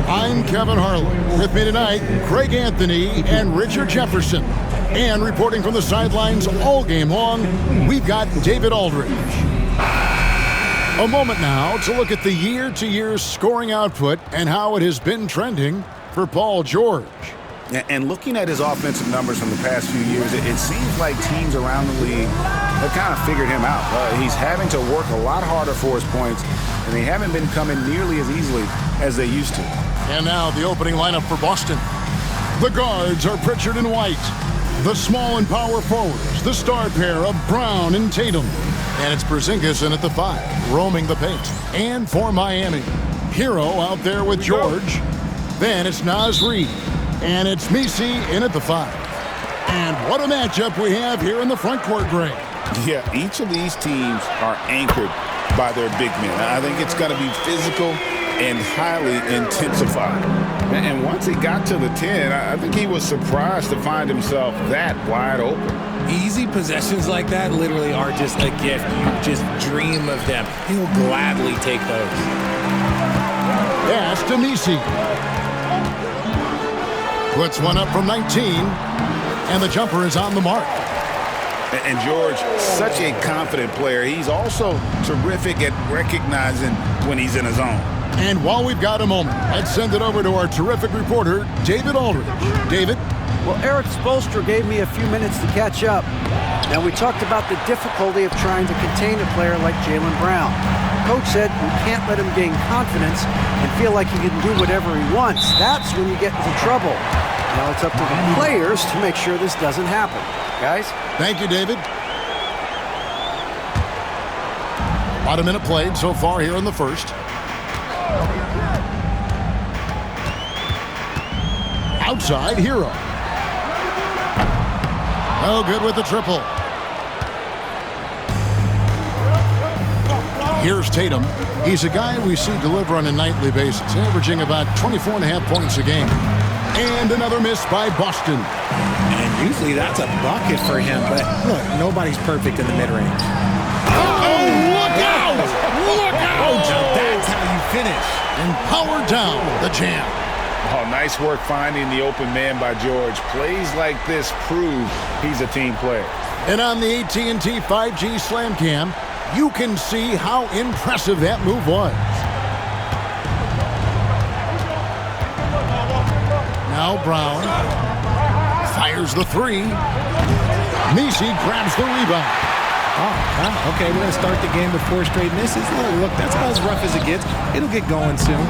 I'm Kevin Harlan. With me tonight, Craig Anthony and Richard Jefferson. And reporting from the sidelines all game long, we've got David Aldridge. A moment now to look at the year-to-year scoring output and how it has been trending for Paul George. And looking at his offensive numbers from the past few years, it seems like teams around the league have kind of figured him out. He's having to work a lot harder for his points, and they haven't been coming nearly as easily as they used to. And now the opening lineup for Boston. The guards are Pritchard and White. The small and power forwards, the star pair of Brown and Tatum. And it's Porzingis in at the 5, roaming the paint. And for Miami, Hero out there with George. Then it's Naz Reid. And it's Messi in at the 5. And what a matchup we have here in the front court, Greg. Yeah, each of these teams are anchored by their big men. I think it's going to be physical and highly intensified. And once he got to the 10, I think he was surprised to find himself that wide open. Easy possessions like that literally are just a gift. You just dream of them. He'll gladly take those. Pass to Messi. Puts one up from 19, and the jumper is on the mark. And George, such a confident player. He's also terrific at recognizing when he's in his zone. And while we've got a moment, let's send it over to our terrific reporter, David Aldridge. David? Well, Eric Spoelstra gave me a few minutes to catch up. Now, we talked about the difficulty of trying to contain a player like Jaylen Brown. Coach said you can't let him gain confidence and feel like he can do whatever he wants. That's when you get into trouble. Now it's up to the players to make sure this doesn't happen. Guys? Thank you, David. About a minute played so far here in the first. Outside, Hero. Oh, good with the triple. Here's Tatum. He's a guy we see deliver on a nightly basis, averaging about 24.5 points a game. And another miss by Boston. And usually that's a bucket for him, but look, nobody's perfect in the mid-range. Oh, look out! Look out! Now that's how you finish. And power down the jam. Oh, nice work finding the open man by George. Plays like this prove he's a team player. And on the AT&T 5G Slam Cam, you can see how impressive that move was. Now Brown fires the 3. Messi grabs the rebound. Oh, okay, we're going to start the game with 4 straight misses. Look, that's about as rough as it gets. It'll get going soon.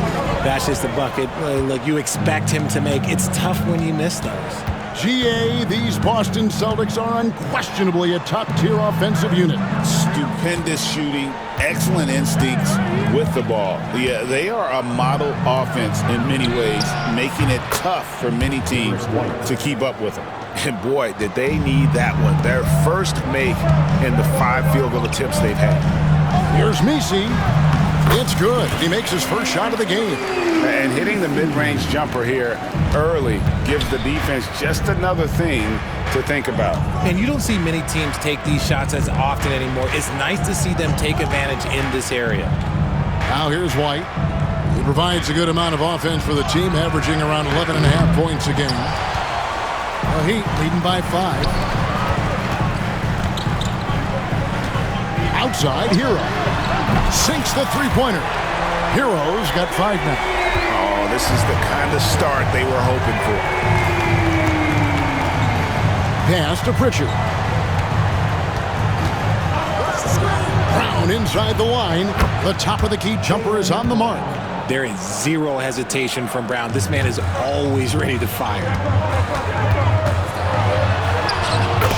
That's just a bucket. Look, you expect him to make. It's tough when you miss those. GA, these Boston Celtics are unquestionably a top-tier offensive unit. Stupendous shooting, excellent instincts with the ball. Yeah, they are a model offense in many ways, making it tough for many teams to keep up with them. And boy, did they need that one. Their first make in the 5 field goal attempts they've had. Here's Messi. It's good. He makes his first shot of the game. And hitting the mid-range jumper here early gives the defense just another thing to think about. And you don't see many teams take these shots as often anymore. It's nice to see them take advantage in this area. Now here's White. He provides a good amount of offense for the team, averaging around 11.5 points a game. The Heat leading by 5. Outside, Hero. Sinks the three-pointer. Hero's got 5 now. Oh, this is the kind of start they were hoping for. Pass to Pritchard. Brown inside the line. The top of the key jumper is on the mark. There is zero hesitation from Brown. This man is always ready to fire.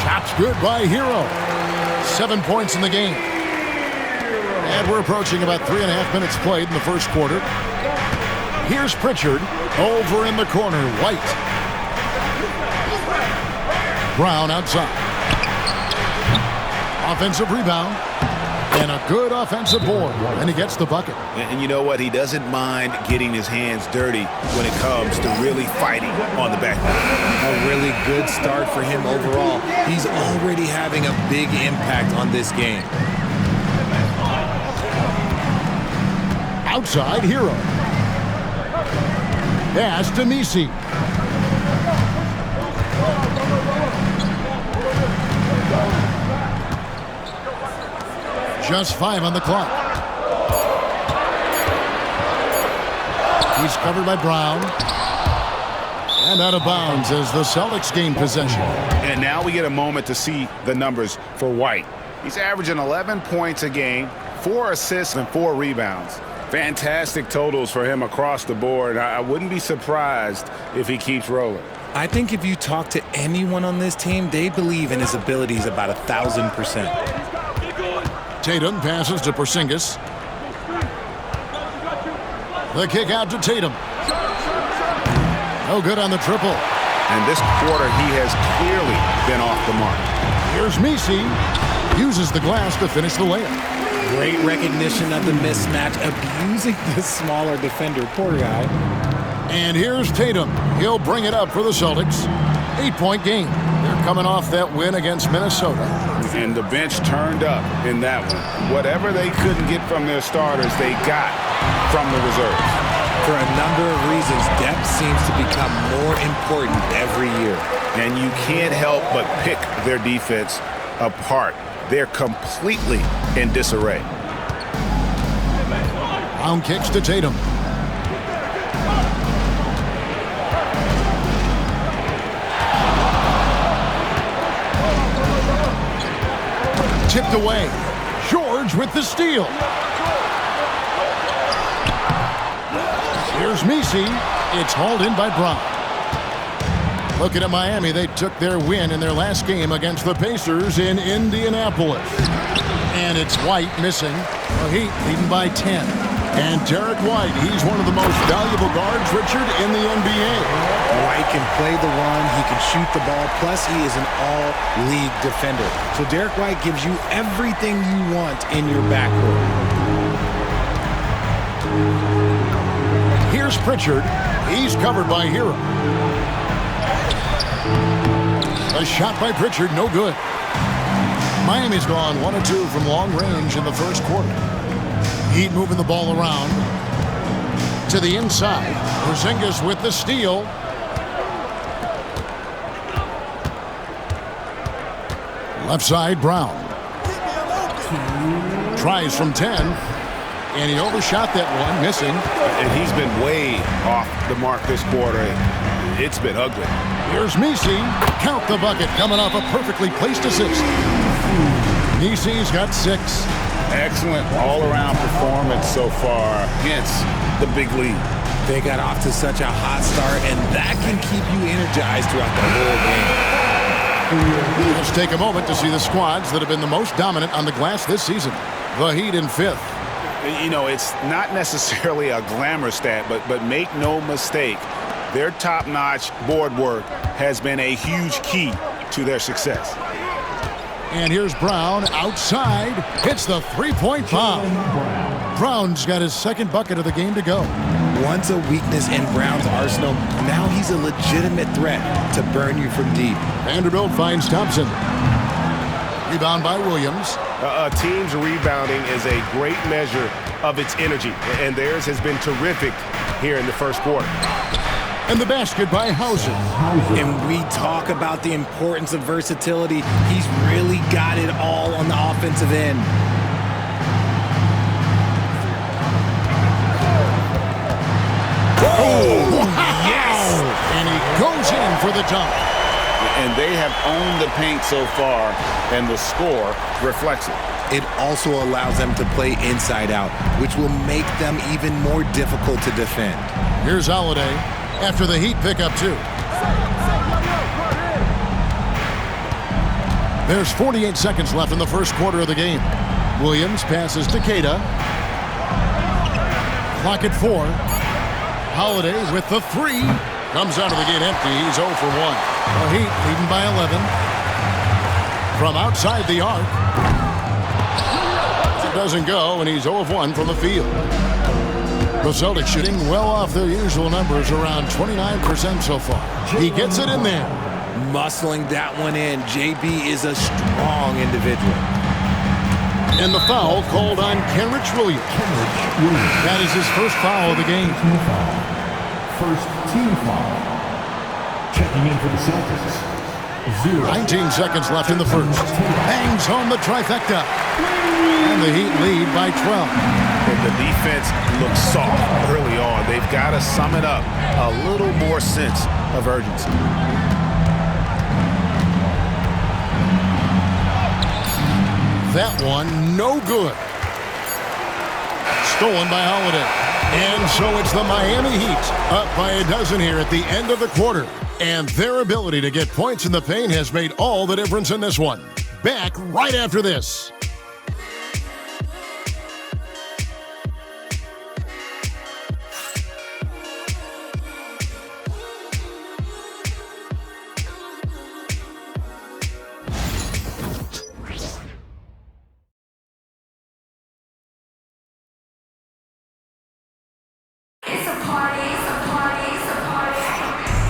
Shot's good by Hero. 7 points in the game. And we're approaching about 3.5 minutes played in the first quarter. Here's Pritchard. Over in the corner, White. Brown outside. Offensive rebound. And a good offensive board. And he gets the bucket. And you know what? He doesn't mind getting his hands dirty when it comes to really fighting on the backboard. A really good start for him overall. He's already having a big impact on this game. Outside, Hero. Pass to Messi. Just 5 on the clock. He's covered by Brown. And out of bounds as the Celtics gain possession. And now we get a moment to see the numbers for White. He's averaging 11 points a game, 4 assists and 4 rebounds. Fantastic totals for him across the board. I wouldn't be surprised if he keeps rolling. I think if you talk to anyone on this team, they believe in his abilities about 1,000%. Tatum passes to Porzingis. The kick out to Tatum. No good on the triple. And this quarter, he has clearly been off the mark. Here's Messi. Uses the glass to finish the layup. Great recognition of the mismatch, abusing the smaller defender, poor guy. And here's Tatum. He'll bring it up for the Celtics. 8-point game. They're coming off that win against Minnesota. And the bench turned up in that one. Whatever they couldn't get from their starters, they got from the reserves. For a number of reasons, depth seems to become more important every year. And you can't help but pick their defense apart. They're completely in disarray. Brown kicks to Tatum. Tipped away. George with the steal. Here's Messi. It's hauled in by Brown. Looking at Miami, they took their win in their last game against the Pacers in Indianapolis. And it's White missing. The Heat leading by 10. And Derek White, he's one of the most valuable guards, Richard, in the NBA. White can play the one, he can shoot the ball, plus he is an all-league defender. So Derek White gives you everything you want in your backcourt. Here's Pritchard. He's covered by Hero. A shot by Pritchard, no good. Miami's gone 1 of 2 from long range in the first quarter. Heat moving the ball around to the inside. Porzingis with the steal. Left side, Brown. Tries from 10. And he overshot that one, missing. And he's been way off the mark this quarter. It's been ugly. Here's Messi. Count the bucket, coming off a perfectly placed assist. Messi's got 6. Excellent all-around performance so far against the big lead. They got off to such a hot start, and that can keep you energized throughout the whole game. Let's take a moment to see the squads that have been the most dominant on the glass this season. The Heat in 5th. You know, it's not necessarily a glamour stat, but make no mistake, their top-notch board work has been a huge key to their success. And here's Brown outside. Hits the three-point bomb. Brown's got his second bucket of the game to go. Once a weakness in Brown's arsenal, now he's a legitimate threat to burn you from deep. Vanderbilt finds Thompson. Rebound by Williams. A team's rebounding is a great measure of its energy, and theirs has been terrific here in the first quarter. And the basket by Hauser. And we talk about the importance of versatility. He's really got it all on the offensive end. Oh, yes! And he goes in for the dunk. And they have owned the paint so far, and the score reflects it. It also allows them to play inside out, which will make them even more difficult to defend. Here's Holiday after the Heat pick up 2. There's 48 seconds left in the first quarter of the game. Williams passes to Queta. Clock at 4. Holiday with the 3. Comes out of the gate empty. He's 0 for 1. The Heat leading by 11. From outside the arc. It doesn't go, and he's 0 of 1 from the field. The Celtics shooting well off their usual numbers, around 29% so far. He gets it in there. Muscling that one in. JB is a strong individual. And the foul called on Kenrich Williams. That is his first foul of the game. first team foul. Checking in for the Celtics. 19 seconds left in the first. Bangs home the trifecta. And the Heat lead by 12. The defense looks soft early on. They've got to sum it up. A little more sense of urgency. That one, no good. Stolen by Holiday. And so it's the Miami Heat up by a dozen here at the end of the quarter. And their ability to get points in the paint has made all the difference in this one. Back right after this.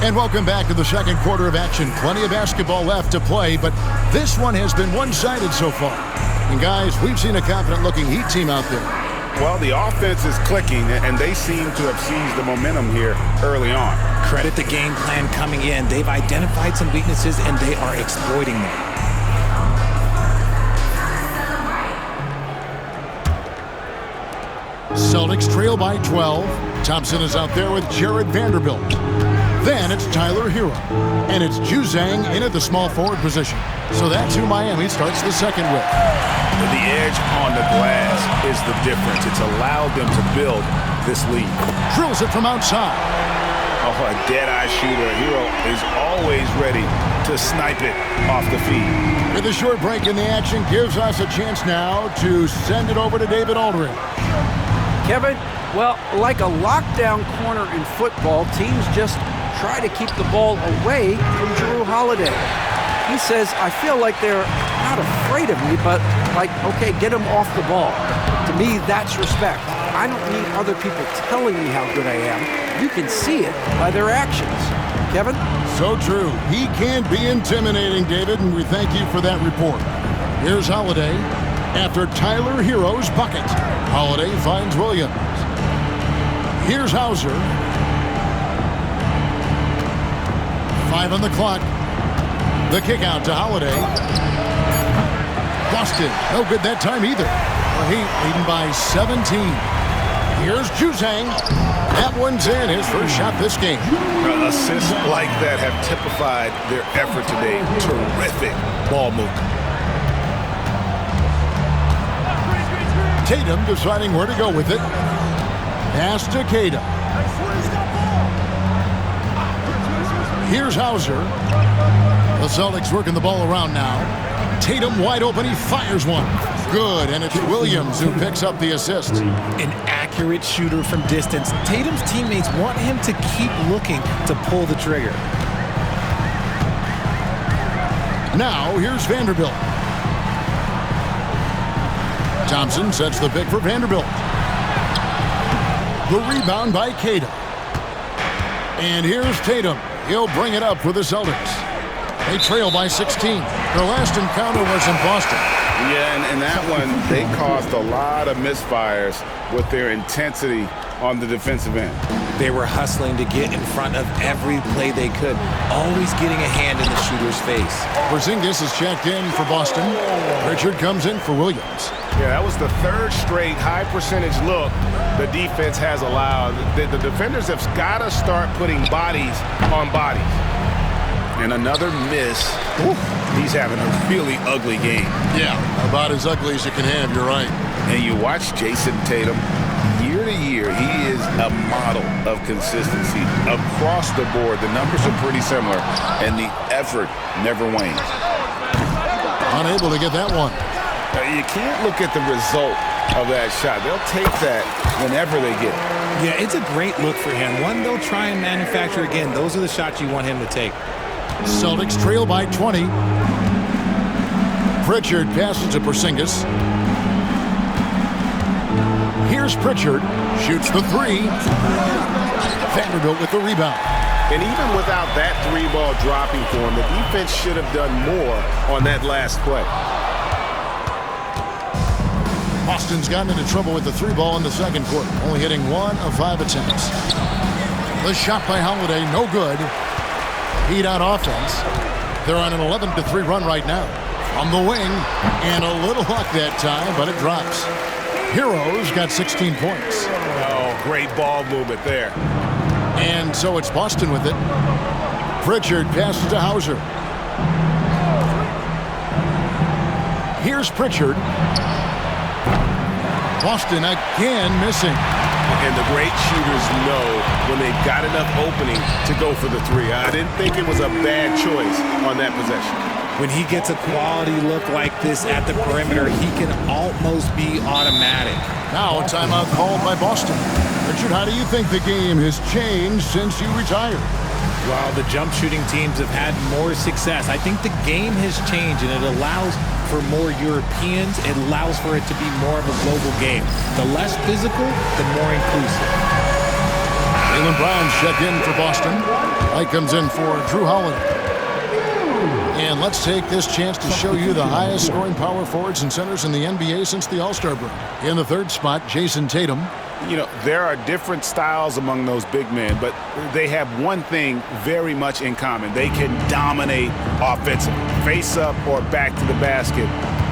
And welcome back to the second quarter of action. Plenty of basketball left to play, but this one has been one-sided so far. And guys, we've seen a confident-looking Heat team out there. Well, the offense is clicking, and they seem to have seized the momentum here early on. Credit the game plan coming in. They've identified some weaknesses, and they are exploiting them. Celtics trail by 12. Thompson is out there with Jared Vanderbilt. Then it's Tyler Hero. And it's Juzang in at the small forward position. So that's who Miami starts the second with. The edge on the glass is the difference. It's allowed them to build this lead. Drills it from outside. Oh, a dead-eye shooter. Hero is always ready to snipe it off the feed. With a short break in the action, gives us a chance now to send it over to David Aldridge. Kevin, well, like a lockdown corner in football, teams just try to keep the ball away from Jrue Holiday. He says, I feel like they're not afraid of me, but like, okay, get them off the ball. To me, that's respect. I don't need other people telling me how good I am. You can see it by their actions. Kevin? So true. He can be intimidating, David, and we thank you for that report. Here's Holiday after Tyler Hero's bucket. Holiday finds Williams. Here's Hauser. 5 on the clock. The kick out to Holiday. Boston. No good that time either. The Heat leading by 17. Here's Juzang. That one's in. His first shot this game. Assists like that have typified their effort today. Terrific ball movement. Tatum deciding where to go with it. Pass to Tatum. Here's Hauser. The Celtics working the ball around now. Tatum wide open. He fires one. Good, and it's Williams who picks up the assist. An accurate shooter from distance. Tatum's teammates want him to keep looking to pull the trigger. Now, here's Vanderbilt. Thompson sets the pick for Vanderbilt. The rebound by Tatum. And here's Tatum. He'll bring it up for the Celtics. They trail by 16. Their last encounter was in Boston. Yeah, and that one, they caused a lot of misfires with their intensity on the defensive end. They were hustling to get in front of every play they could, always getting a hand in the shooter's face. Porzingis is checked in for Boston. Richard comes in for Williams. Yeah, that was the third straight high percentage look the defense has allowed. The defenders have got to start putting bodies on bodies. And another miss. Ooh, he's having a really ugly game. Yeah, about as ugly as you can have, you're right. And you watch Jason Tatum, year to year, he is a model of consistency. Across the board, the numbers are pretty similar, and the effort never wanes. Unable to get that one. You can't look at the result of that shot. They'll take that whenever they get it. Yeah, it's a great look for him. One they'll try and manufacture again. Those are the shots you want him to take. Celtics trail by 20. Pritchard passes to Porzingis. Here's Pritchard. Shoots the three. Vanderbilt with the rebound. And even without that three ball dropping for him, the defense should have done more on that last play. Boston's gotten into trouble with the three ball in the second quarter, only hitting 1 of 5 attempts. The shot by Holiday, no good. Heat on offense. They're on an 11-3 run right now. From the wing, and a little luck that time, but it drops. Hero's got 16 points. Oh, great ball movement there. And so it's Boston with it. Pritchard passes to Hauser. Here's Pritchard. Boston again missing. And the great shooters know when they've got enough opening to go for the three. I didn't think it was a bad choice on that possession. When he gets a quality look like this at the perimeter, he can almost be automatic. Now a timeout called by Boston. Richard, how do you think the game has changed since you retired? While the jump shooting teams have had more success, I think the game has changed, and it allows for more Europeans. It allows for it to be more of a global game. The less physical, the more inclusive. Jaylen Brown's checked in for Boston. Light comes in for Drew Holiday. And let's take this chance to show you the highest scoring power forwards and centers in the NBA since the All-Star break. In the third spot, Jason Tatum. You know, there are different styles among those big men, but they have one thing very much in common. They can dominate offensively. Face up or back to the basket,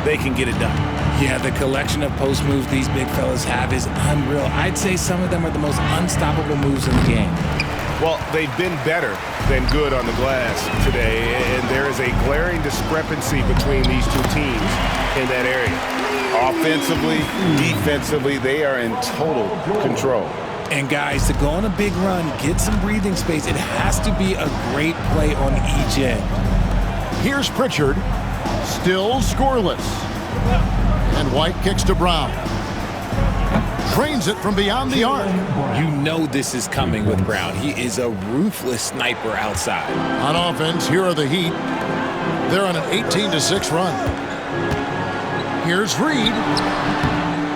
they can get it done. Yeah, the collection of post moves these big fellas have is unreal. I'd say some of them are the most unstoppable moves in the game. Well, they've been better than good on the glass today, and there is a glaring discrepancy between these two teams in that area. Offensively, defensively, they are in total control. And guys, to go on a big run, get some breathing space, it has to be a great play on each end. Here's Pritchard, still scoreless. And White kicks to Brown. Trains it from beyond the arc. You know this is coming with Brown. He is a ruthless sniper outside. On offense, here are the Heat. They're on an 18-6 run. Here's Reed.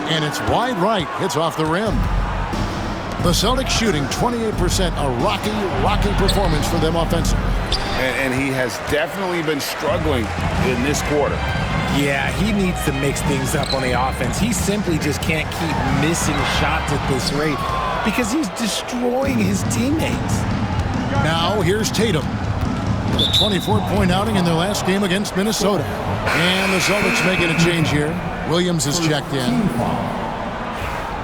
And it's wide right. Hits off the rim. The Celtics shooting 28%. A rocky performance for them offensively. And he has definitely been struggling in this quarter. Yeah, he needs to mix things up on the offense. He simply just can't keep missing shots at this rate because he's destroying his teammates. Now here's Tatum. A 24-point outing in their last game against Minnesota. And the Celtics making a change here. Williams is checked in.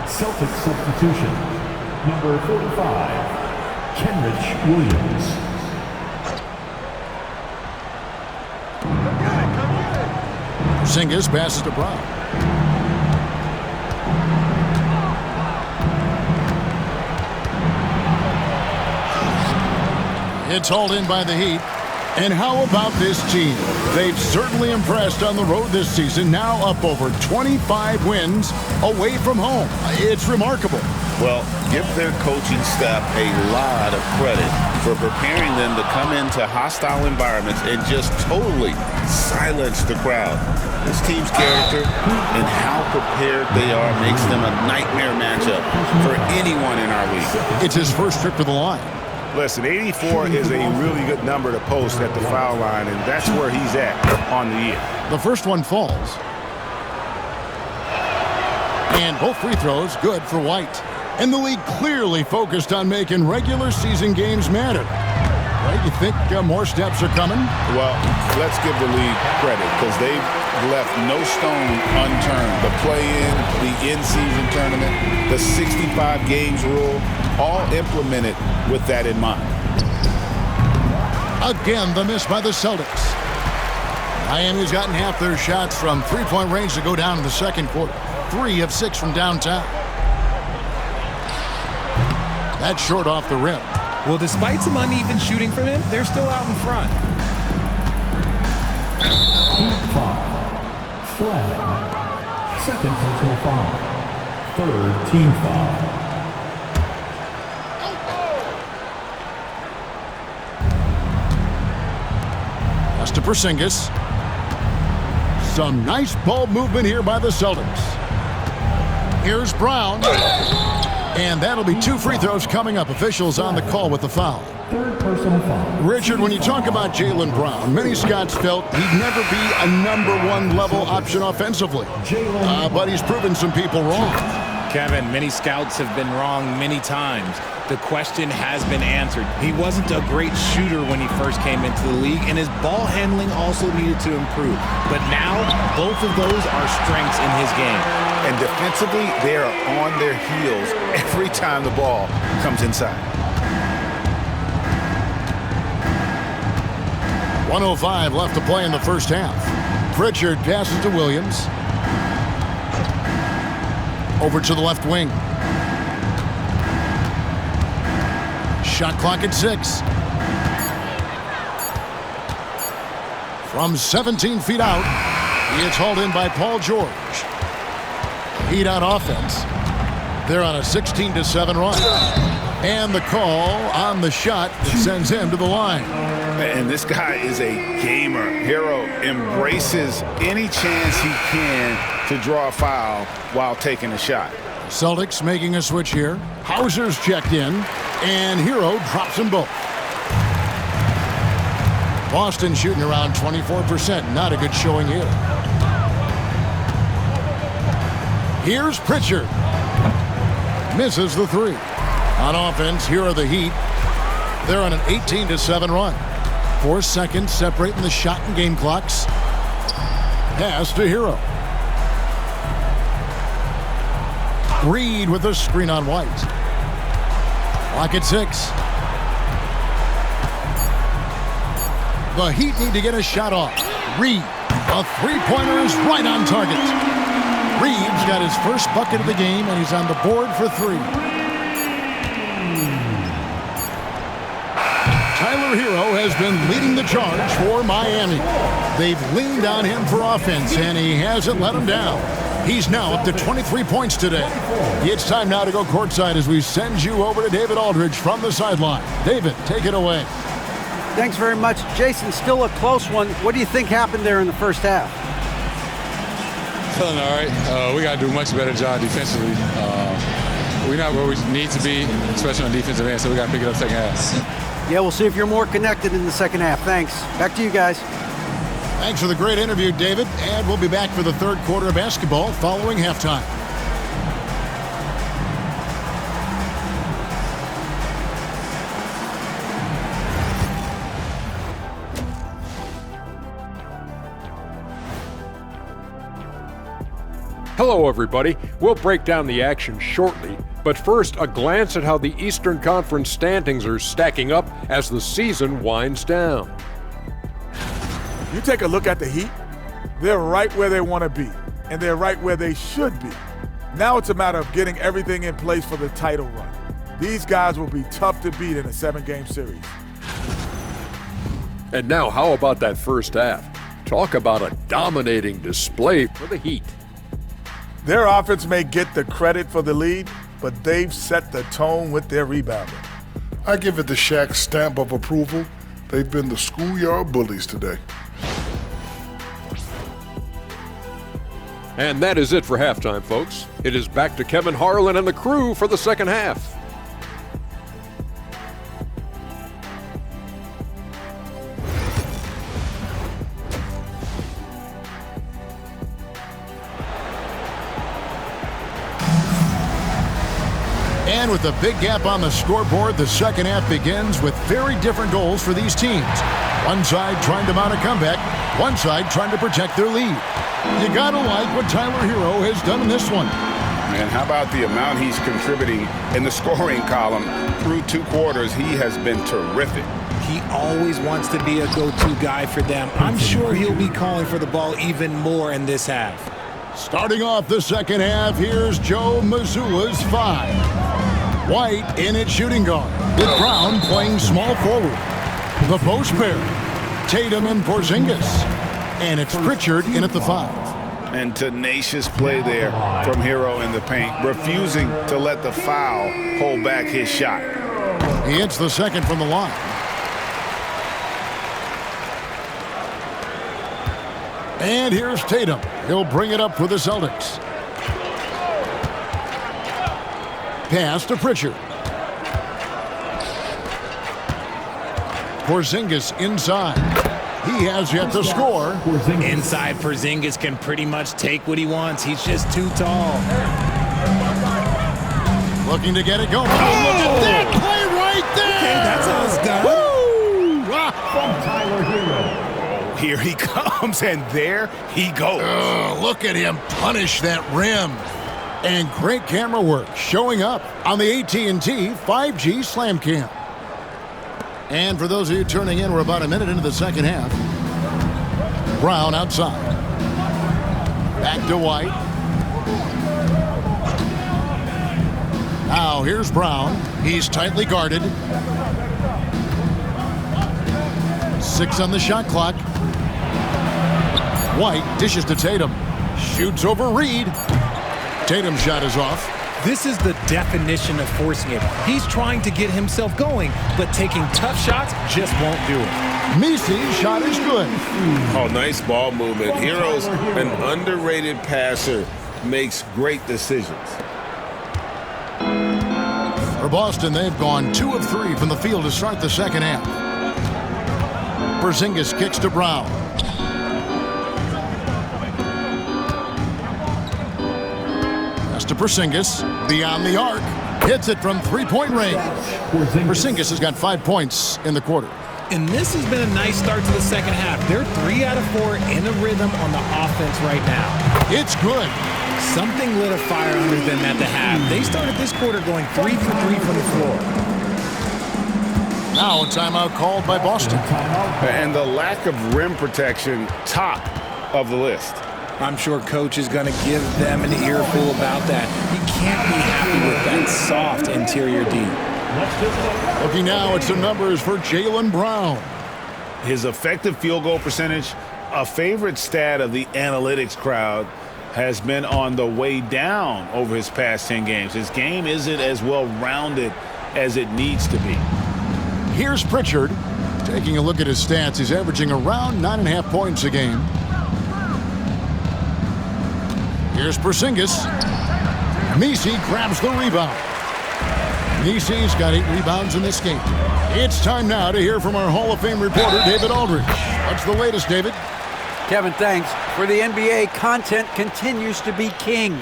Celtics substitution. Number 45, Kenrich Williams. Porzingis passes to Brown. It's hauled in by the Heat. And how about this team? They've certainly impressed on the road this season, now up over 25 wins away from home. It's remarkable. Well, give their coaching staff a lot of credit for preparing them to come into hostile environments and just totally silence the crowd. This team's character and how prepared they are makes them a nightmare matchup for anyone in our league. It's his first trip to the line. Listen, 84 is a really good number to post at the foul line, and that's where he's at on the year. The first one falls. And both free throws good for White. And the league clearly focused on making regular season games matter. Right? You think more steps are coming? Well, let's give the league credit because they've left no stone unturned. The play-in, the in-season tournament, the 65 games rule, all implemented with that in mind. Again, the miss by the Celtics. Miami's gotten half their shots from three-point range to go down in the second quarter. 3 of 6 from downtown. That's short off the rim. Well, despite some uneven shooting from him, they're still out in front. Team foul. Flag. Second personal foul. Third team foul. Pass to Porzingis. Some nice ball movement here by the Celtics. Here's Brown. And that'll be 2 free throws coming up. Officials on the call with the foul. Third personal foul. Richard, when you talk about Jaylen Brown, many Scots felt he'd never be a #1 level option offensively. But he's proven some people wrong. Kevin, many scouts have been wrong many times. The question has been answered. He wasn't a great shooter when he first came into the league, and his ball handling also needed to improve. But now, both of those are strengths in his game. And defensively, they are on their heels every time the ball comes inside. 1:05 left to play in the first half. Pritchard passes to Williams. Over to the left wing. Shot clock at 6. From 17 feet out, he is hauled in by Paul George. Heat on offense. They're on a 16-7 run. And the call on the shot that sends him to the line. And this guy is a gamer. Hero embraces any chance he can to draw a foul while taking a shot. Celtics making a switch here. Hauser's checked in, and Hero drops them both. Boston shooting around 24%. Not a good showing here. Here's Pritchard. Misses the 3. On offense, here are the Heat. They're on an 18-7 run. 4 seconds separating the shot and game clocks. Pass to Hero. Reed with a screen on White. Clock at 6. The Heat need to get a shot off. Reed, a three-pointer is right on target. Reed's got his first bucket of the game, and he's on the board for 3. Tyler Hero has been leading the charge for Miami. They've leaned on him for offense, and he hasn't let them down. He's now up to 23 points today. It's time now to go courtside as we send you over to David Aldridge from the sideline. David, take it away. Thanks very much. Jason, still a close one. What do you think happened there in the first half? Feeling all right. We got to do a much better job defensively. We're not where we need to be, especially on defensive end, so we got to pick it up second half. Yeah, we'll see if you're more connected in the second half. Thanks. Back to you guys. Thanks for the great interview, David. And we'll be back for the third quarter of basketball following halftime. Hello, everybody. We'll break down the action shortly, but first, a glance at how the Eastern Conference standings are stacking up as the season winds down. You take a look at the Heat, they're right where they want to be, and they're right where they should be. Now it's a matter of getting everything in place for the title run. These guys will be tough to beat in a 7-game series. And now, how about that first half? Talk about a dominating display for the Heat. Their offense may get the credit for the lead, but they've set the tone with their rebounding. I give it the Shaq stamp of approval. They've been the schoolyard bullies today. And that is it for halftime, folks. It is back to Kevin Harlan and the crew for the second half. And with a big gap on the scoreboard, the second half begins with very different goals for these teams. One side trying to mount a comeback, one side trying to protect their lead. You gotta like what Tyler Hero has done in this one. Man, how about the amount he's contributing in the scoring column? Through 2 quarters, he has been terrific. He always wants to be a go-to guy for them. I'm sure he'll be calling for the ball even more in this half. Starting off the second half, here's Joe Mazzulla's 5. White in at shooting guard, with Brown playing small forward. The post pair, Tatum and Porzingis. And it's Pritchard in at the 5. And tenacious play there from Hero in the paint, refusing to let the foul hold back his shot. He hits the second from the line. And here's Tatum. He'll bring it up for the Celtics. Pass to Pritchard. Porzingis inside. He has yet to score. Inside, Porzingis can pretty much take what he wants. He's just too tall. Looking to get it going. Oh, look at that play right there. Okay, that's how it's done. Woo! From Tyler Hero. Here he comes, and there he goes. Look at him punish that rim. And great camera work showing up on the AT&T 5G Slam Cam. And for those of you turning in, we're about a minute into the second half. Brown outside. Back to White. Now here's Brown. He's tightly guarded. 6 on the shot clock. White dishes to Tatum. Shoots over Reed. Tatum's shot is off. This is the definition of forcing it. He's trying to get himself going, but taking tough shots just won't do it. Misi's shot is good. Oh, nice ball movement. Hero's an underrated passer, makes great decisions. For Boston, they've gone 2 of 3 from the field to start the second half. Porzingis kicks to Brown. To Porzingis, beyond the arc, hits it from three-point range. Porzingis has got 5 points in the quarter. And this has been a nice start to the second half. They're 3 out of 4 in a rhythm on the offense right now. It's good. Something lit a fire under them at the half. They started this quarter going 3 for 3 from the floor. Now a timeout called by Boston. And the lack of rim protection, top of the list. I'm sure Coach is going to give them an earful about that. He can't be happy with that soft interior D. Looking now at some numbers for Jaylen Brown. His effective field goal percentage, a favorite stat of the analytics crowd, has been on the way down over his past 10 games. His game isn't as well-rounded as it needs to be. Here's Pritchard. Taking a look at his stats, he's averaging around 9.5 points a game. Here's Porzingis. Misi grabs the rebound. Misi's got 8 rebounds in this game. It's time now to hear from our Hall of Fame reporter, David Aldridge. What's the latest, David? Kevin, thanks. For the NBA, content continues to be king.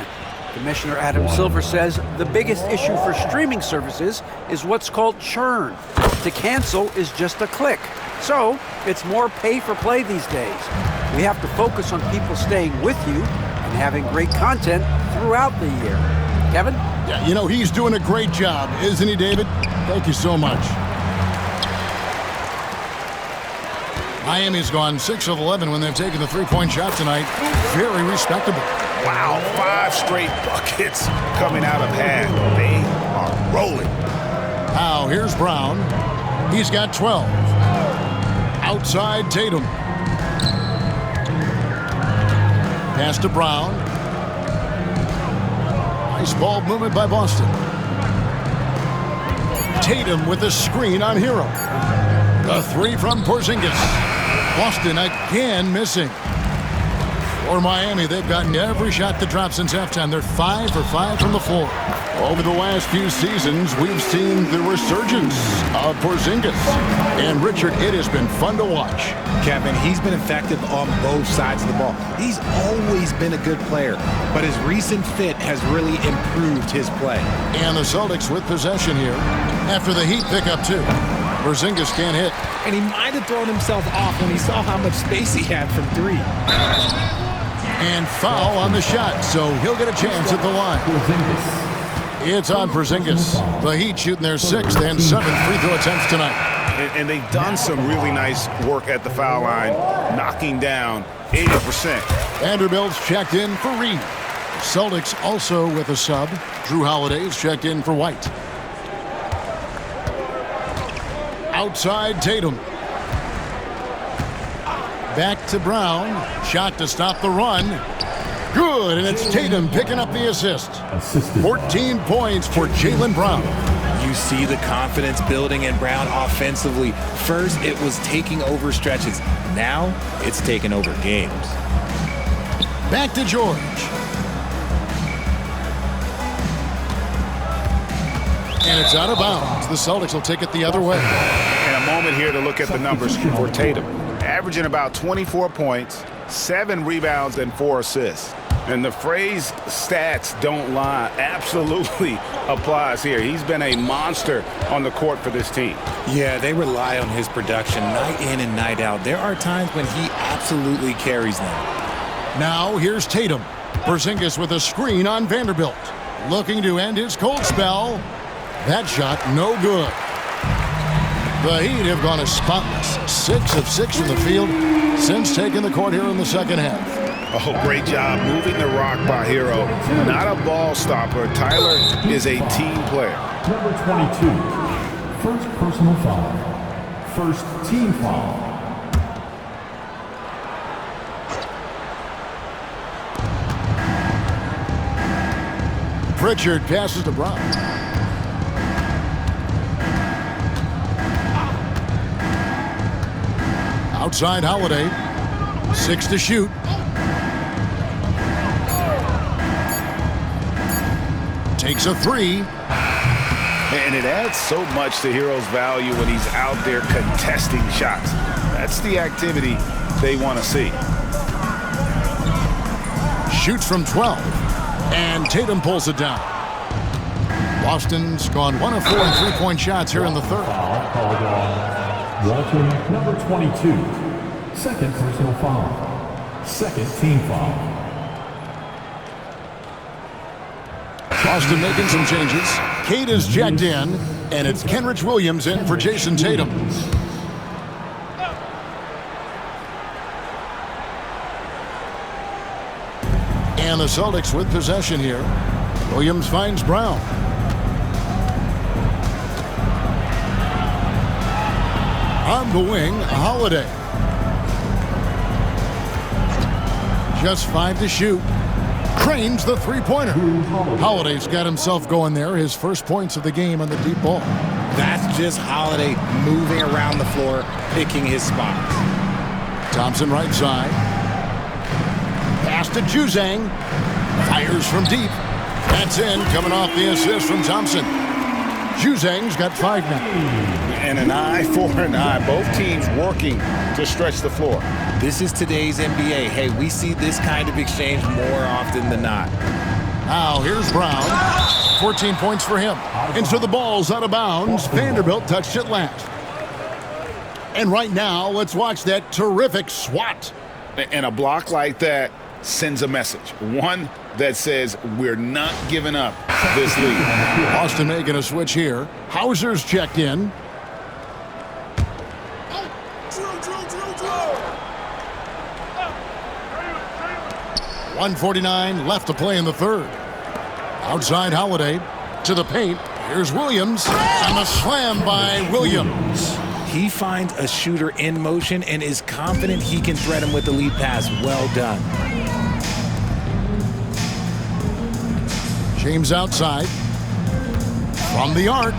Commissioner Adam Silver says the biggest issue for streaming services is what's called churn. To cancel is just a click. So it's more pay for play these days. We have to focus on people staying with you and having great content throughout the year. Kevin? Yeah, you know, he's doing a great job, isn't he, David? Thank you so much. Miami's gone 6 of 11 when they've taken the three-point shot tonight. Very respectable. Wow, 5 straight buckets coming out of half. They are rolling. Now here's Brown. He's got 12. Outside Tatum. Pass to Brown. Nice ball movement by Boston. Tatum with a screen on Hero. The 3 from Porzingis. Boston again missing. For Miami, they've gotten every shot that dropped since halftime. They're 5 for 5 from the floor. Over the last few seasons, we've seen the resurgence of Porzingis. And Richard, it has been fun to watch. Kevin, he's been effective on both sides of the ball. He's always been a good player, but his recent fit has really improved his play. And the Celtics with possession here after the Heat pick up 2. Porzingis can't hit. And he might have thrown himself off when he saw how much space he had from 3. And foul on the shot, so he'll get a chance at the line. It's on Porzingis. The Heat shooting their 6th and 7th free throw attempts tonight. And they've done some really nice work at the foul line, knocking down 80%. Vanderbilt's checked in for Reed. Celtics also with a sub. Drew Holiday's checked in for White. Outside Tatum. Back to Brown. Shot to stop the run. Good, and it's Tatum picking up the assist. 14 points for Jaylen Brown. You see the confidence building in Brown offensively. First, it was taking over stretches. Now, it's taking over games. Back to George. And it's out of bounds. The Celtics will take it the other way. And a moment here to look at the numbers for Tatum. Averaging about 24 points, 7 rebounds, and 4 assists. And the phrase stats don't lie absolutely applies here. He's been a monster on the court for this team. Yeah, they rely on his production night in and night out. There are times when he absolutely carries them. Now here's Tatum. Porzingis with a screen on Vanderbilt. Looking to end his cold spell. That shot no good. The Heat have gone as spotless. 6 of 6 from the field since taking the court here in the second half. Oh, great job moving the rock by Hero. Not a ball stopper. Tyler is a team player. Number 22, first personal foul. First team foul. Pritchard passes to Brown. Outside Holiday. 6 to shoot. Takes a 3. And it adds so much to Hero's value when he's out there contesting shots. That's the activity they want to see. Shoots from 12. And Tatum pulls it down. Boston's gone 1 of 4 in three-point shots here in the third. Walter, number 22, second personal foul. Second team foul. Boston making some changes. Cade is checked in, and it's Kenrich Williams in for Jason Tatum. And the Celtics with possession here. Williams finds Brown. On the wing, Holiday. Just 5 to shoot. Cranes the three-pointer. Holiday's got himself going there. His first points of the game on the deep ball. That's just Holiday moving around the floor, picking his spots. Thompson right side. Pass to Juzang. Fires from deep. That's in, coming off the assist from Thompson. Juzang's got 5 now. And an eye for an eye. Both teams working to stretch the floor. This is today's NBA. Hey, we see this kind of exchange more often than not. Now here's Brown. 14 points for him. And so the ball's out of bounds. Vanderbilt touched it last. And right now, let's watch that terrific swat. And a block like that sends a message. One that says we're not giving up this lead. Boston making a switch here. Hauser's checked in. .149 left to play in the third. Outside Holiday to the paint. Here's Williams. And a slam by Williams. He finds a shooter in motion and is confident he can thread him with the lead pass. Well done. James outside. From the arc.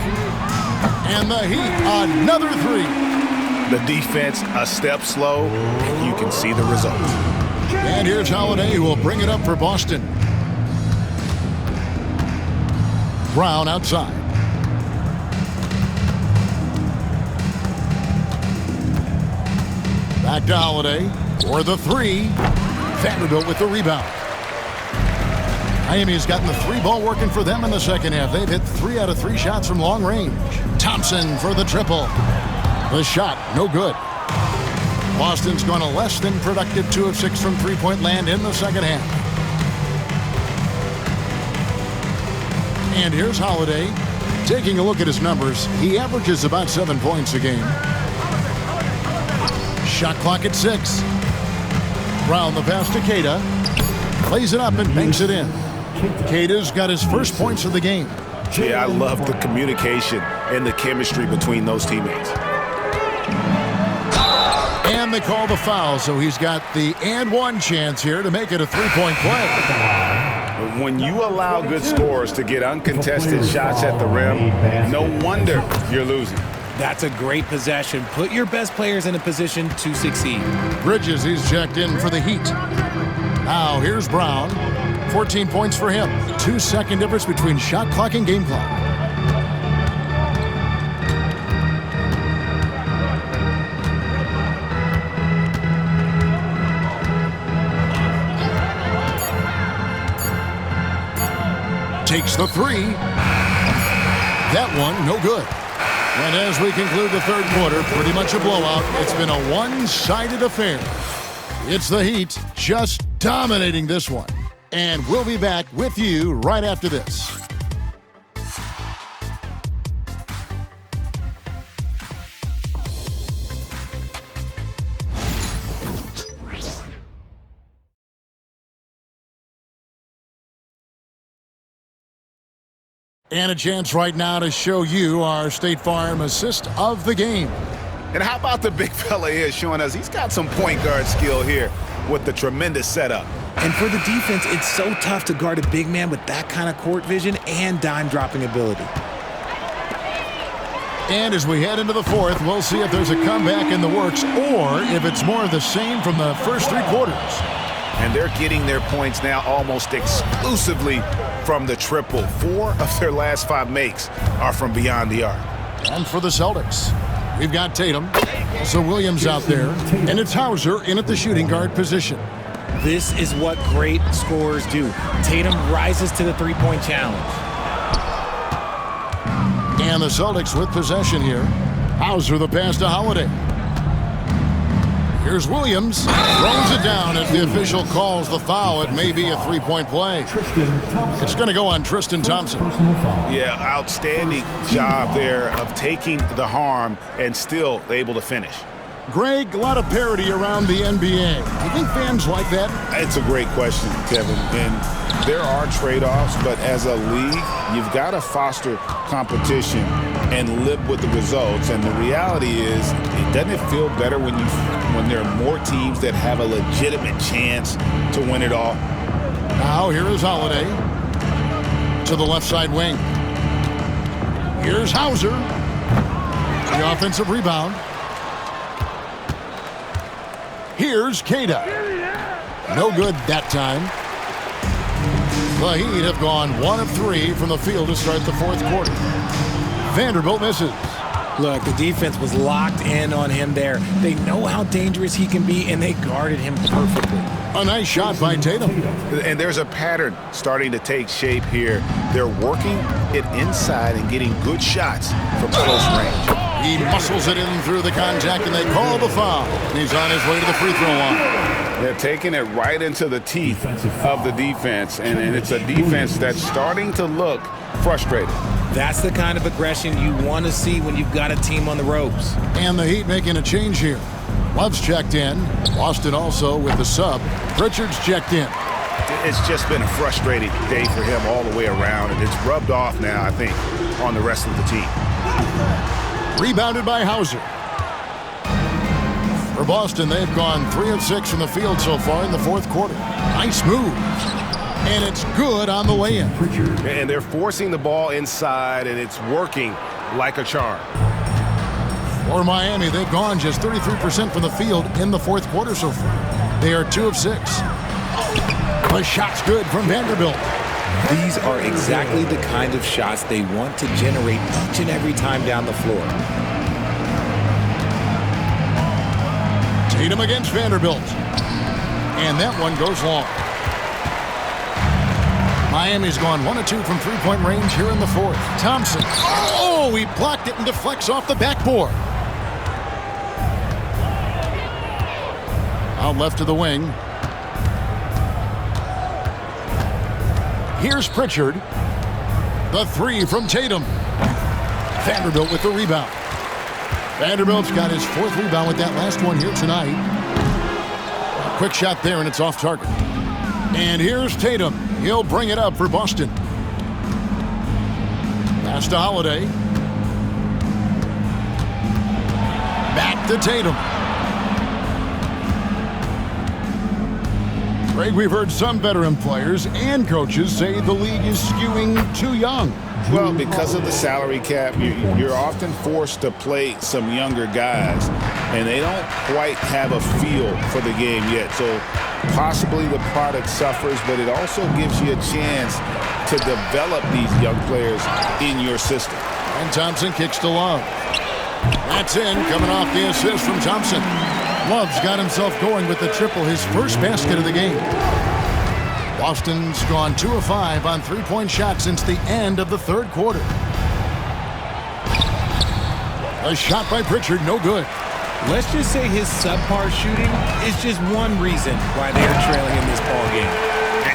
And the Heat, another 3. The defense a step slow, and you can see the result. And here's Holiday, who will bring it up for Boston. Brown outside. Back to Holiday for the 3. Vanderbilt with the rebound. Miami's gotten the 3 ball working for them in the second half. They've hit 3 out of 3 shots from long range. Thompson for the triple. The shot, no good. Boston's gone a less than productive 2 of 6 from three-point land in the second half. And here's Holiday. Taking a look at his numbers, he averages about 7 points a game. Shot clock at 6. Brown the pass to Queta. Plays it up and banks it in. Queta's got his first points of the game. Yeah, I love the communication and the chemistry between those teammates. And they call the foul, so he's got the and one chance here to make it a 3-point play. When you allow good scorers to get uncontested shots at the rim, no wonder you're losing. That's a great possession. Put your best players in a position to succeed. Bridges, he's checked in for the Heat. Now here's Brown. 14 points for him. 2-second difference between shot clock and game clock. takes the three. That one, no good. And as we conclude the third quarter, pretty much a blowout. It's been a one-sided affair. It's the Heat just dominating this one. And we'll be back with you right after this. And a chance right now to show you our State Farm assist of the game. And how about the big fella here showing us he's got some point guard skill here with the tremendous setup. And for the defense, it's so tough to guard a big man with that kind of court vision and dime-dropping ability. And as we head into the fourth, we'll see if there's a comeback in the works or if it's more of the same from the first three quarters. And they're getting their points now almost exclusively from the triple. 4 of their last 5 makes are from beyond the arc. And for the Celtics, we've got Tatum, also Williams out there, and it's Hauser in at the shooting guard position. This is what great scorers do. Tatum rises to the three-point challenge. And the Celtics with possession here. Hauser the pass to Holiday. Here's Williams, throws it down as the official calls the foul. It may be a three-point play. It's going to go on Tristan Thompson. Yeah, outstanding job there of taking the harm and still able to finish. Greg, a lot of parity around the NBA. You think fans like that? It's a great question, Kevin. And there are trade-offs, but as a league, you've got to foster competition and live with the results. And the reality is, doesn't it feel better when there are more teams that have a legitimate chance to win it all? Now here is Holiday to the left side wing. Here's Hauser. The offensive rebound. Here's Cada. No good that time. The Heat have gone 1 of 3 from the field to start the fourth quarter. Vanderbilt misses. Look, the defense was locked in on him there. They know how dangerous he can be, and they guarded him perfectly. A nice shot by Tatum. And there's a pattern starting to take shape here. They're working it inside and getting good shots from close range. He muscles it in through the contact, and they call the foul. He's on his way to the free throw line. They're taking it right into the teeth of the defense, and it's a defense that's starting to look frustrated. That's the kind of aggression you want to see when you've got a team on the ropes. And the Heat making a change here. Love's checked in. Boston also with the sub. Pritchard's checked in. It's just been a frustrating day for him all the way around, and it's rubbed off now, I think, on the rest of the team. Rebounded by Hauser. For Boston, they've gone 3 of 6 from the field so far in the fourth quarter. Nice move. And it's good on the lay-in. And they're forcing the ball inside, and it's working like a charm. For Miami, they've gone just 33% from the field in the fourth quarter so far. They are 2 of 6. The shot's good from Vanderbilt. These are exactly the kind of shots they want to generate each and every time down the floor. Tatum against Vanderbilt. And that one goes long. Miami's gone 1 of 2 from three-point range here in the fourth. Thompson. Oh, he blocked it and deflects off the backboard. Out left to the wing. Here's Pritchard. The 3 from Tatum. Vanderbilt with the rebound. Vanderbilt's got his 4th rebound with that last one here tonight. A quick shot there, and it's off target. And here's Tatum. He'll bring it up for Boston. Pass to Holiday. Back to Tatum. Greg, we've heard some veteran players and coaches say the league is skewing too young. Well, because of the salary cap, you're often forced to play some younger guys, and they don't quite have a feel for the game yet. So possibly the product suffers, but it also gives you a chance to develop these young players in your system. And Thompson kicks to Love. That's in, coming off the assist from Thompson. Love's got himself going with the triple, his first basket of the game. Boston's gone 2 of 5 on three-point shots since the end of the third quarter. A shot by Pritchard, no good. Let's just say his subpar shooting is just one reason why they are trailing in this ball game.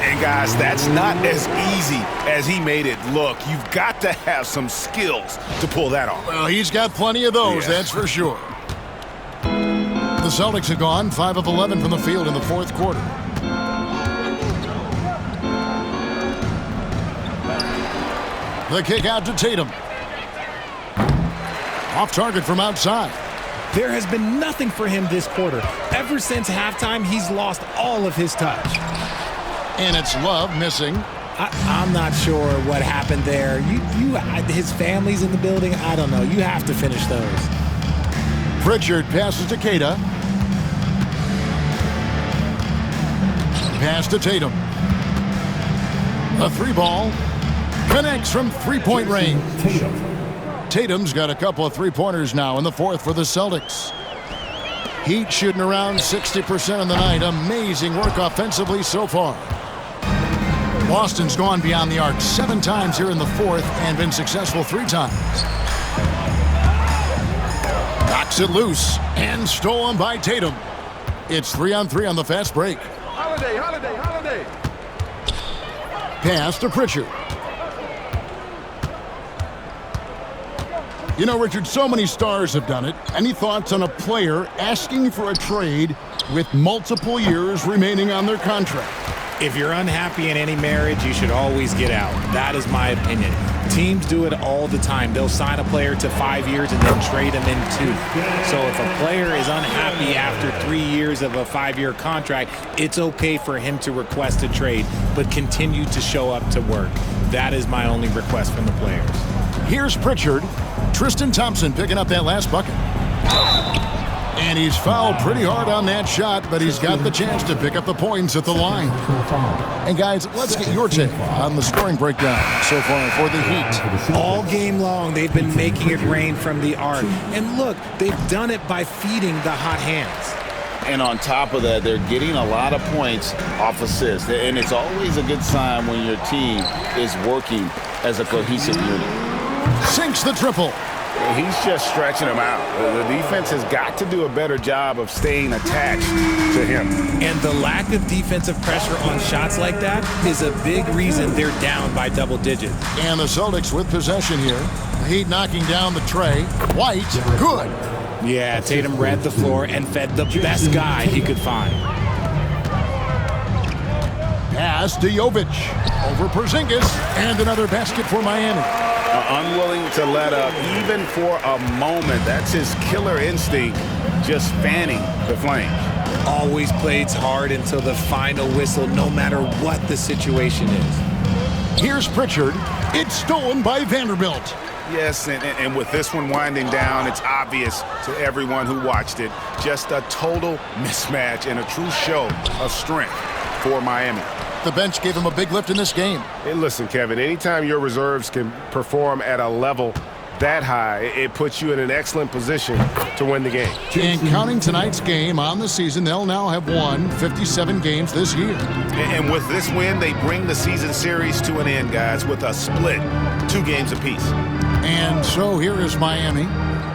And guys, that's not as easy as he made it look. You've got to have some skills to pull that off. Well, he's got plenty of those, that's for sure. The Celtics have gone 5 of 11 from the field in the fourth quarter. The kick out to Tatum. Off target from outside. There has been nothing for him this quarter. Ever since halftime, he's lost all of his touch. And it's Love missing. I'm not sure what happened there. His family's in the building. I don't know. You have to finish those. Pritchard passes to Keita. Pass to Tatum. A 3-ball. Connects from three-point range. Tatum's got a couple of three-pointers now in the fourth for the Celtics. Heat shooting around 60% of the night. Amazing work offensively so far. Boston's gone beyond the arc 7 times here in the fourth and been successful 3 times. Knocks it loose and stolen by Tatum. It's 3-on-3 on the fast break. Holiday. Pass to Pritchard. You know, Richard, so many stars have done it. Any thoughts on a player asking for a trade with multiple years remaining on their contract? If you're unhappy in any marriage, you should always get out. That is my opinion. Teams do it all the time. They'll sign a player to 5 years and then trade him in 2. So if a player is unhappy after 3 years of a 5-year contract, it's okay for him to request a trade, but continue to show up to work. That is my only request from the players. Here's Pritchard. Tristan Thompson picking up that last bucket. And he's fouled pretty hard on that shot, but he's got the chance to pick up the points at the line. And guys, let's get your take on the scoring breakdown so far for the Heat. All game long, they've been making it rain from the arc. And look, they've done it by feeding the hot hands. And on top of that, they're getting a lot of points off assists. And it's always a good sign when your team is working as a cohesive unit. Sinks the triple. He's just stretching them out. The defense has got to do a better job of staying attached to him. And the lack of defensive pressure on shots like that is a big reason they're down by double digits. And the Celtics with possession here. The Heat knocking down the tray. White, good. Yeah, Tatum read the floor and fed the best guy he could find. Pass to Jovic. Over Porzingis. And another basket for Miami. Unwilling to let up even for a moment. That's his killer instinct, just fanning the flames. Always plays hard until the final whistle, no matter what the situation is. Here's Pritchard. It's stolen by Vanderbilt. Yes, and with this one winding down, it's obvious to everyone who watched it. Just a total mismatch and a true show of strength for Miami. The bench gave him a big lift in this game. Hey, listen, Kevin, anytime your reserves can perform at a level that high, it puts you in an excellent position to win the game. And counting tonight's game on the season, they'll now have won 57 games this year. And with this win, they bring the season series to an end, guys, with a split 2 games apiece. And so here is Miami.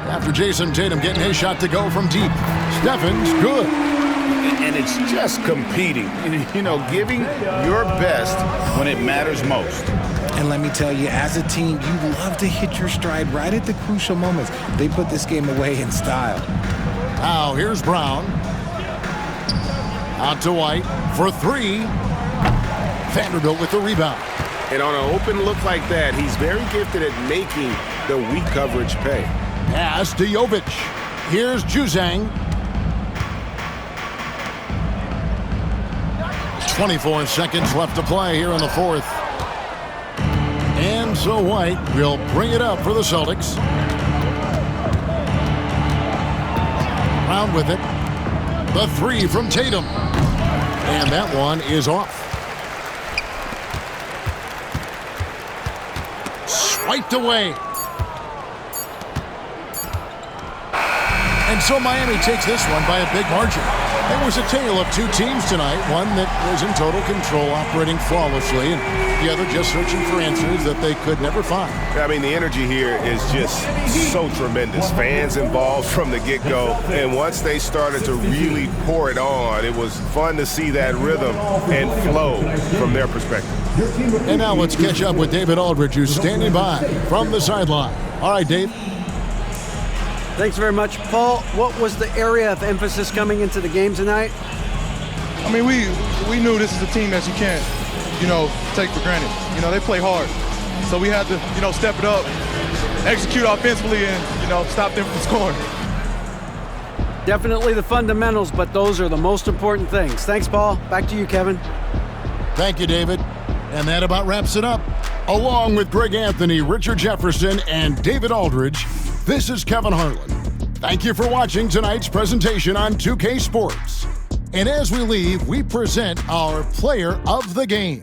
After Jason Tatum getting his shot to go from deep. Stephens, good. And it's just competing, you know, giving your best when it matters most. And let me tell you, as a team, you love to hit your stride right at the crucial moments. They put this game away in style. Now here's Brown. Out to White for 3. Vanderbilt with the rebound. And on an open look like that, he's very gifted at making the weak coverage pay. Pass to Jovic. Here's Juzang. 24 seconds left to play here in the fourth. And so White will bring it up for the Celtics. Brown with it. The 3 from Tatum. And that one is off. Swiped away. And so Miami takes this one by a big margin. It was a tale of two teams tonight, one that was in total control, operating flawlessly, and the other just searching for answers that they could never find. I mean, the energy here is just so tremendous. Fans involved from the get-go, and once they started to really pour it on, it was fun to see that rhythm and flow from their perspective. And now let's catch up with David Aldridge, who's standing by from the sideline. All right, Dave. Thanks very much. Paul, what was the area of emphasis coming into the game tonight? I mean, we knew this is a team that you can't, take for granted. They play hard. So we had to, step it up, execute offensively, and, stop them from scoring. Definitely the fundamentals, but those are the most important things. Thanks, Paul. Back to you, Kevin. Thank you, David. And that about wraps it up. Along with Greg Anthony, Richard Jefferson, and David Aldridge, this is Kevin Harlan. Thank you for watching tonight's presentation on 2K Sports. And as we leave, we present our player of the game.